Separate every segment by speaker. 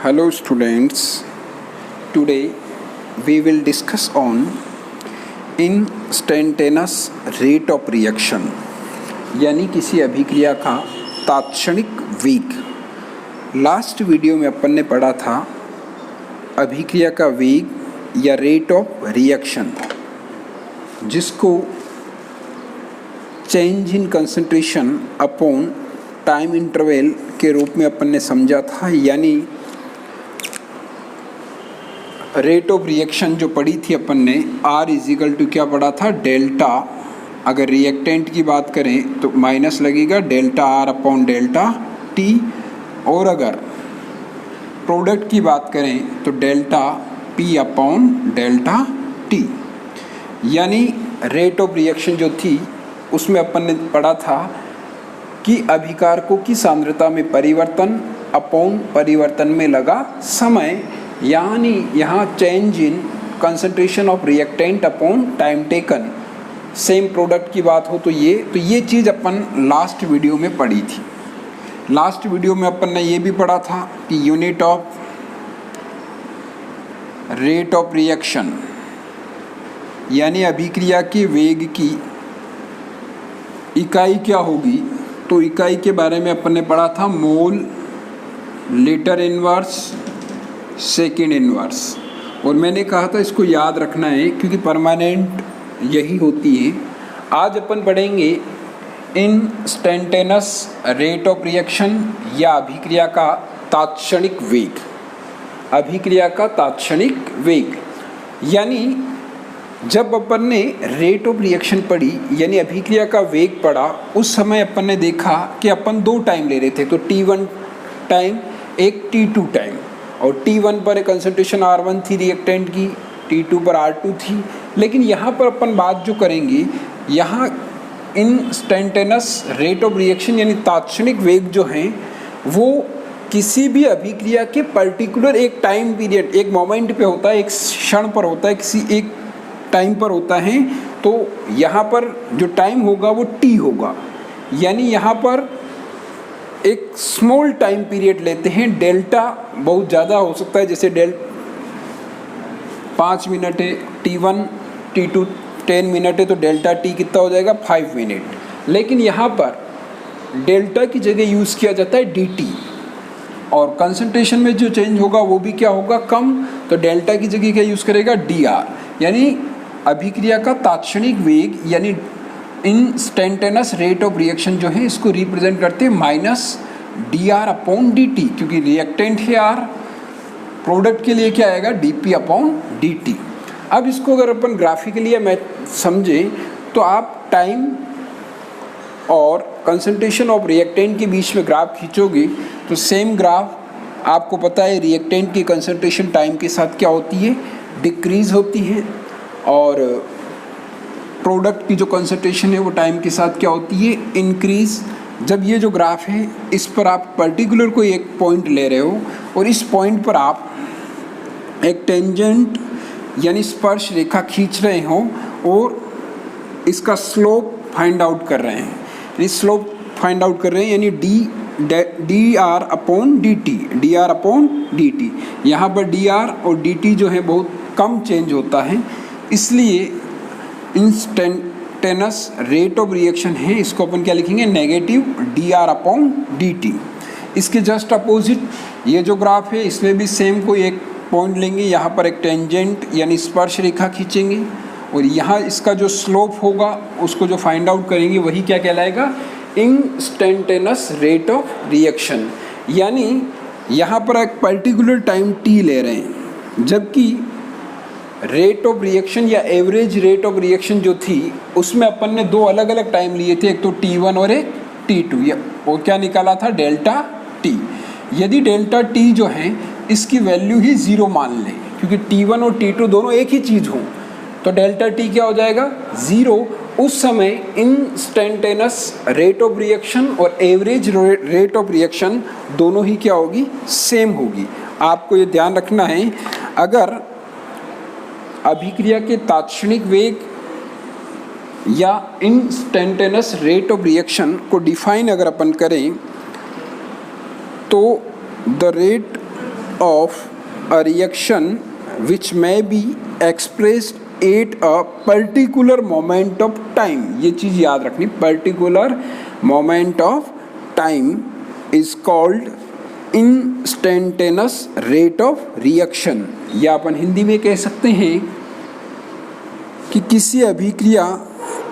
Speaker 1: Hello students, today we will discuss on instantaneous rate of reaction यानी किसी अभिक्रिया का तात्क्षणिक वेग। लास्ट वीडियो में अपन ने पढ़ा था अभिक्रिया का वेग या रेट ऑफ रिएक्शन, जिसको change in concentration upon time interval के रूप में अपन ने समझा था। यानी रेट ऑफ रिएक्शन जो पढ़ी थी अपन ने, R इजिकल टू क्या पढ़ा था, डेल्टा। अगर रिएक्टेंट की बात करें तो माइनस लगेगा delta R upon delta T, और अगर प्रोडक्ट की बात करें तो delta P upon delta T। यानी रेट ऑफ रिएक्शन जो थी उसमें अपन ने पढ़ा था कि अभिकारकों की सांद्रता में परिवर्तन अपॉन परिवर्तन में लगा समय, यानी यहाँ change in concentration of reactant upon time taken. Same product की बात हो तो ये चीज़ अपन लास्ट वीडियो में पढ़ी थी। लास्ट वीडियो में अपन ने ये भी पढ़ा था कि unit of rate of reaction यानी अभिक्रिया के वेग की इकाई क्या होगी, तो इकाई के बारे में अपन ने पढ़ा था मोल, लीटर इनवर्स, सेकेंड इनवर्स। और मैंने कहा था इसको याद रखना है क्योंकि परमानेंट यही होती है। आज अपन पढ़ेंगे इंस्टेंटेनस रेट ऑफ रिएक्शन या अभिक्रिया का तात्क्षणिक वेग। अभिक्रिया का तात्क्षणिक वेग यानी जब अपन ने रेट ऑफ रिएक्शन पढ़ी यानी अभिक्रिया का वेग पढ़ा, उस समय अपन ने देखा कि अपन दो टाइम ले रहे थे, तो T1 टाइम एक T2 टाइम, और T1 पर कंसंट्रेशन R1 थी रिएक्टेंट की, T2 पर R2 थी। लेकिन यहाँ पर अपन बात जो करेंगे, यहाँ इंस्टेंटेनस रेट ऑफ रिएक्शन यानी तात्क्षणिक वेग जो हैं वो किसी भी अभिक्रिया के पर्टिकुलर एक टाइम पीरियड, एक मोमेंट पे होता है, एक क्षण पर होता है, किसी एक टाइम पर होता है। तो यहाँ पर जो टाइम होगा वो T होगा। यानी यहाँ पर एक स्मॉल टाइम पीरियड लेते हैं, डेल्टा बहुत ज़्यादा हो सकता है, जैसे 5 मिनट है T1, T2 10 मिनट है तो डेल्टा T कितना हो जाएगा 5 मिनट। लेकिन यहाँ पर डेल्टा की जगह यूज़ किया जाता है DT, और कंसंट्रेशन में जो चेंज होगा वो भी क्या होगा, कम, तो डेल्टा की जगह क्या यूज़ करेगा DR। यानी अभिक्रिया का तात्क्षणिक वेग यानी इंस्टेंटेनस रेट ऑफ रिएक्शन जो है इसको रिप्रेजेंट करते हैं माइनस DR अपॉन DT, क्योंकि रिएक्टेंट है R, प्रोडक्ट के लिए क्या आएगा DP अपॉन DT। अब इसको अगर अपन ग्राफिकली मैं समझें तो आप टाइम और कंसंट्रेशन ऑफ रिएक्टेंट के बीच में ग्राफ खींचोगे तो सेम ग्राफ आपको पता है रिएक्टेंट की कंसंट्रेशन टाइम के साथ क्या होती है, डिक्रीज होती है, और प्रोडक्ट की जो कंसंट्रेशन है वो टाइम के साथ क्या होती है, इंक्रीज। जब ये जो ग्राफ है इस पर आप पर्टिकुलर कोई एक पॉइंट ले रहे हो और इस पॉइंट पर आप एक टेंजेंट यानी स्पर्श रेखा खींच रहे हो और इसका स्लोप फाइंड आउट कर रहे हैं, इस स्लोप फाइंड आउट कर रहे हैं यानी DR अपॉन DT। यहाँ पर DR और DT जो है बहुत कम चेंज होता है, इसलिए इंस्टेंटेनस रेट ऑफ रिएक्शन है, इसको अपन क्या लिखेंगे, नेगेटिव DR अपॉन DT। इसके जस्ट अपोजिट ये जो ग्राफ है इसमें भी सेम कोई एक पॉइंट लेंगे, यहाँ पर एक टेंजेंट यानी स्पर्श रेखा खींचेंगे और यहाँ इसका जो स्लोप होगा उसको जो फाइंड आउट करेंगे वही क्या कहलाएगा, इंस्टेंटेनस रेट ऑफ रिएक्शन। यानी यहाँ पर एक पर्टिकुलर टाइम T ले रहे हैं, जबकि रेट ऑफ रिएक्शन या एवरेज रेट ऑफ रिएक्शन जो थी उसमें अपन ने दो अलग अलग टाइम लिए थे, एक तो T1 और एक T2। वो क्या निकाला था, डेल्टा T। यदि डेल्टा T जो है इसकी वैल्यू ही 0 मान लें, क्योंकि T1 और T2 दोनों एक ही चीज़ हों, तो डेल्टा T क्या हो जाएगा 0। उस समय इंस्टेंटेनस रेट ऑफ रिएक्शन और एवरेज रेट ऑफ रिएक्शन दोनों ही क्या होगी, सेम होगी। आपको ये ध्यान रखना है। अगर अभिक्रिया के तात्क्षणिक वेग या इंस्टेंटेनस रेट ऑफ रिएक्शन को डिफाइन अगर अपन करें तो the rate of a reaction which may be expressed at a particular moment of time, ये चीज़ याद रखनी, particular moment of time is called instantaneous rate of reaction, या अपन हिंदी में कह सकते हैं कि किसी अभिक्रिया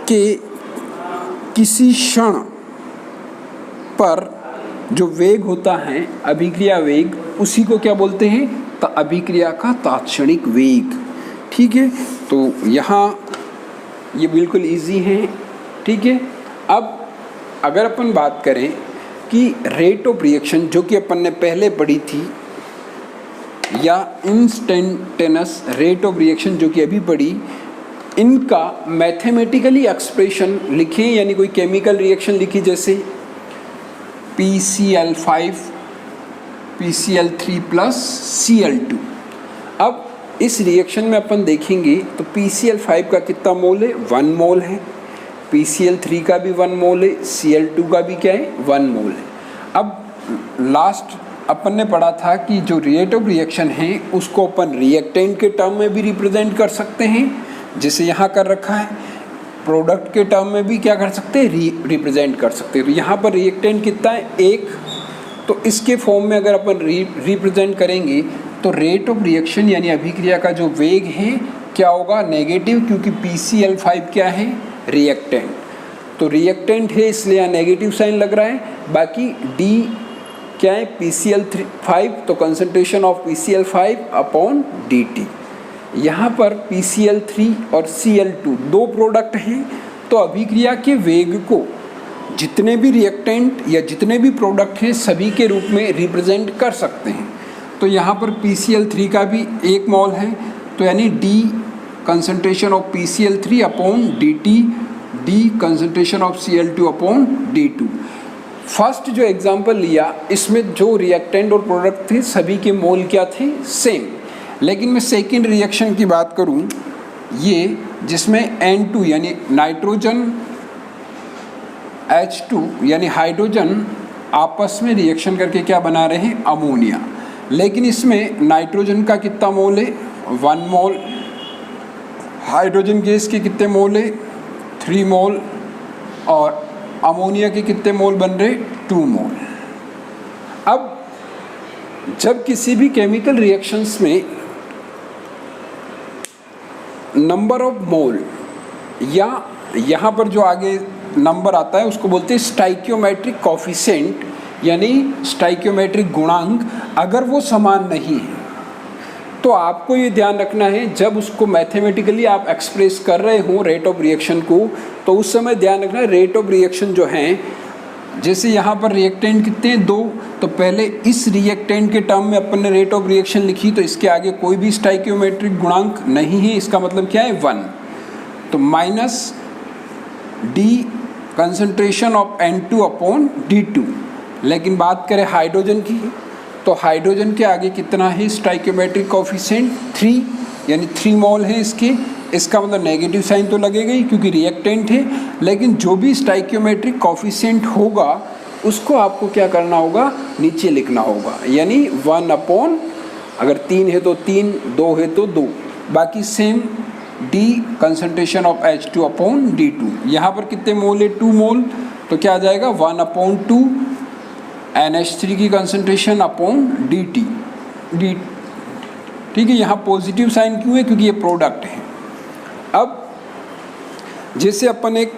Speaker 1: के किसी क्षण पर जो वेग होता है, अभिक्रिया वेग, उसी को क्या बोलते हैं, तो अभिक्रिया का तात्क्षणिक वेग। ठीक है, तो यहाँ ये बिल्कुल इजी है। ठीक है, अब अगर अपन बात करें कि रेट ऑफ रिएक्शन जो कि अपन ने पहले पढ़ी थी, या इंस्टेंटेनियस रेट ऑफ रिएक्शन जो कि अभी पढ़ी, इनका मैथमेटिकली एक्सप्रेशन लिखें, यानी कोई केमिकल रिएक्शन लिखी जैसे PCl5 PCl3 प्लस Cl2। अब इस रिएक्शन में अपन देखेंगे तो PCl5 का कितना मोल है, 1 मोल है, PCl3 का भी 1 मोल है, Cl2 का भी क्या है, 1 मोल है। अब लास्ट अपन ने पढ़ा था कि जो रेट ऑफ रिएक्शन है उसको अपन रिएक्टेंट के टर्म में भी रिप्रेजेंट कर सकते हैं, जैसे यहाँ कर रखा है, प्रोडक्ट के टर्म में भी क्या कर सकते हैं, रिप्रेजेंट कर सकते हैं। तो यहाँ पर रिएक्टेंट कितना है, 1, तो इसके फॉर्म में अगर अपन रिप्रेजेंट करेंगे तो रेट ऑफ रिएक्शन यानी अभिक्रिया का जो वेग है क्या होगा, नेगेटिव, क्योंकि PCl5 क्या है, रिएक्टेंट, तो रिएक्टेंट है इसलिए यहाँ नेगेटिव साइन लग रहा है। बाकी D क्या है, PCl5, तो concentration of PCl5 upon dt। यहाँ पर PCl3 और Cl2 दो प्रोडक्ट हैं, तो अभिक्रिया के वेग को जितने भी रिएक्टेंट या जितने भी प्रोडक्ट हैं सभी के रूप में रिप्रेजेंट कर सकते हैं। तो यहाँ पर PCl3 का भी 1 मोल है, तो यानी D concentration of PCl3 upon dt, D concentration of Cl2 upon d2। First जो एग्जांपल लिया इसमें जो रिएक्टेंट और प्रोडक्ट थे सभी के मोल क्या थे, सेम। लेकिन मैं सेकेंड रिएक्शन की बात करूं, ये जिसमें N2 यानी नाइट्रोजन H2 यानी हाइड्रोजन आपस में रिएक्शन करके क्या बना रहे हैं, अमोनिया। लेकिन इसमें नाइट्रोजन का कितना मोल है, 1 मोल, हाइड्रोजन गैस के कितने मोल है, 3 मोल, और अमोनिया के कितने मोल बन रहे, 2 मोल। अब जब किसी भी केमिकल रिएक्शंस में नंबर ऑफ मोल, या यहाँ पर जो आगे नंबर आता है उसको बोलते हैं स्टाइकियोमेट्रिक कॉफिशिएंट, यानी स्टाइकियोमेट्रिक गुणांक, अगर वो समान नहीं है तो आपको ये ध्यान रखना है जब उसको मैथमेटिकली आप एक्सप्रेस कर रहे हो रेट ऑफ रिएक्शन को, तो उस समय ध्यान रखना है रेट ऑफ रिएक्शन जो है, जैसे यहाँ पर रिएक्टेंट कितने हैं, 2, तो पहले इस रिएक्टेंट के टर्म में अपन ने रेट ऑफ रिएक्शन लिखी, तो इसके आगे कोई भी स्टाइकियोमेट्रिक गुणांक नहीं है, इसका मतलब क्या है, 1, तो minus D concentration of N2 upon D2। लेकिन बात करें हाइड्रोजन की, तो हाइड्रोजन के आगे कितना है स्टाइकियोमेट्रिक कोफिशिएंट, 3, यानी 3 मोल है इसके, इसका मतलब नेगेटिव साइन तो लगेगा ही क्योंकि रिएक्टेंट है। लेकिन जो भी स्टाइकियोमेट्रिक कोफिशिएंट होगा उसको आपको क्या करना होगा, नीचे लिखना होगा, यानी 1 अपॉन, अगर 3 है तो 3, 2 है तो 2, बाकी same D concentration of H2 upon D2। यहाँ पर कितने मोल है, 2 मोल, तो क्या आ जाएगा 1 अपॉन 2 NH3 की कंसंट्रेशन अपॉन dt। ठीक है, यहाँ पॉजिटिव साइन क्यों है, क्योंकि ये प्रोडक्ट है। अब जैसे अपन एक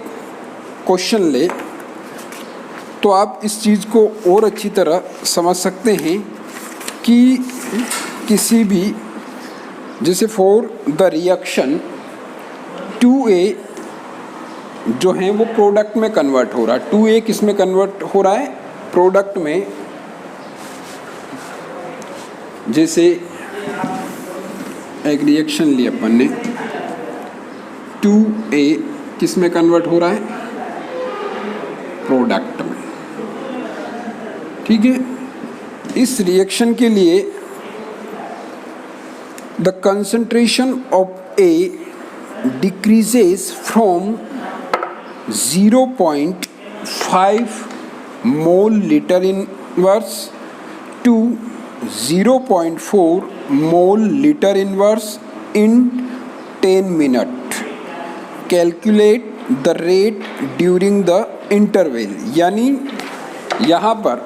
Speaker 1: क्वेश्चन ले तो आप इस चीज़ को और अच्छी तरह समझ सकते हैं कि किसी भी, जैसे फॉर द रिएक्शन 2A जो है वो प्रोडक्ट में कन्वर्ट हो रहा है, 2A किस में कन्वर्ट हो रहा है, प्रोडक्ट में। जैसे एक रिएक्शन ली अपन ने, 2A किस में कन्वर्ट हो रहा है, प्रोडक्ट में। ठीक है, इस रिएक्शन के लिए the concentration of A decreases from 0.5 mole litre inverse two 0.4 mole litre inverse in 10 minute. Calculate the rate during the interval. यानी यहाँ पर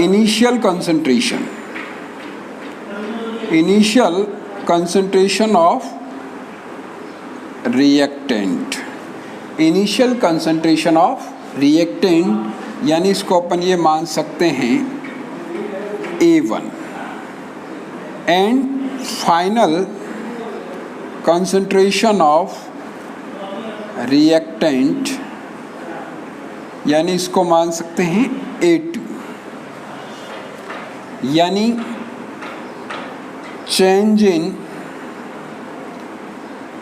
Speaker 1: इनिशियल कंसंट्रेशन ऑफ रिएक्टेंट, यानी इसको अपन ये मान सकते हैं A1 and final concentration of reactant, यानी इसको मान सकते हैं A2। यानी चेंज इन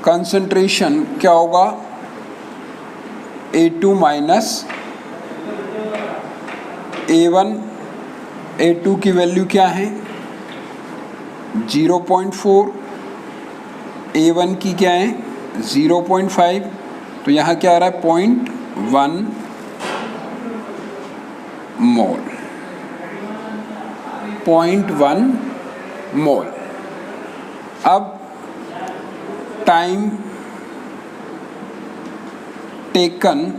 Speaker 1: कंसंट्रेशन क्या होगा, A2 माइनस A1। A2 की वैल्यू क्या है 0.4, A1 की क्या है 0.5, तो यहाँ क्या आ रहा है 0.1 मोल, 0.1 मोल। अब टाइम टेकन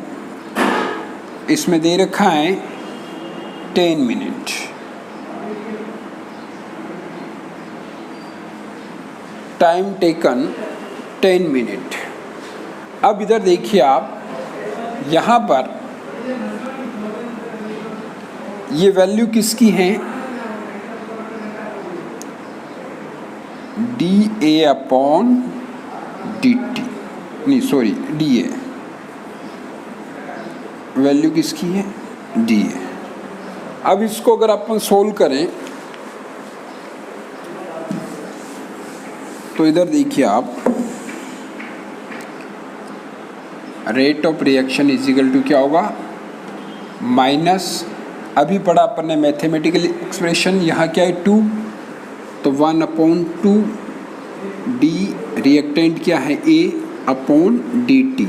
Speaker 1: इसमें दे रखा है 10 मिनट। Time taken 10 minute. अब इधर देखिए आप, यहाँ पर ये वैल्यू किसकी है, dA/dt, नहीं सॉरी dA, वैल्यू किसकी है dA। अब इसको अगर अपन सोल्व करें तो इधर देखिए आप, rate of reaction is equal to क्या होगा माइनस, अभी पढ़ा अपन ने मैथमेटिकल एक्सप्रेशन, यहाँ क्या है 2, तो 1/2 d रिएक्टेंट क्या है A/dt।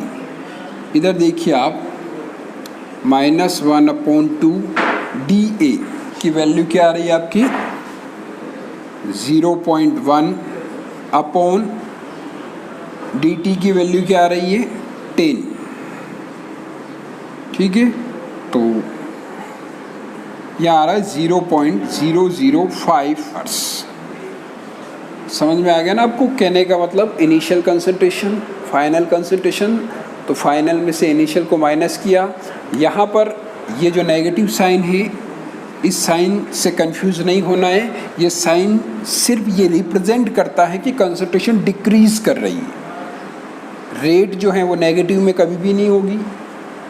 Speaker 1: इधर देखिए आप -1/2 dA की वैल्यू क्या आ रही है आपकी 0.1 अपॉन dt की वैल्यू क्या आ रही है 10। ठीक है, तो यहाँ आ रहा है 0.005 हर्ट्ज। समझ में आ गया ना आपको, कहने का मतलब इनिशियल कंसंट्रेशन, फाइनल कंसंट्रेशन, तो फाइनल में से इनिशियल को माइनस किया। यहाँ पर ये जो नेगेटिव साइन है, इस साइन से कंफ्यूज नहीं होना है, ये साइन सिर्फ ये रिप्रेजेंट करता है कि कंसंट्रेशन डिक्रीज कर रही है। रेट जो है वो नेगेटिव में कभी भी नहीं होगी,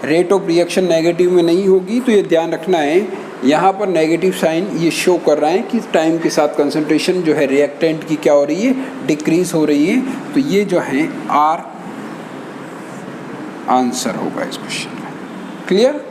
Speaker 1: रेट ऑफ रिएक्शन नेगेटिव में नहीं होगी, तो ये ध्यान रखना है। यहाँ पर नेगेटिव साइन ये शो कर रहा है कि टाइम के साथ कंसंट्रेशन जो है रिएक्टेंट की क्या हो रही है, डिक्रीज हो रही है। तो ये जो है आर आंसर होगा इस क्वेश्चन में। क्लियर।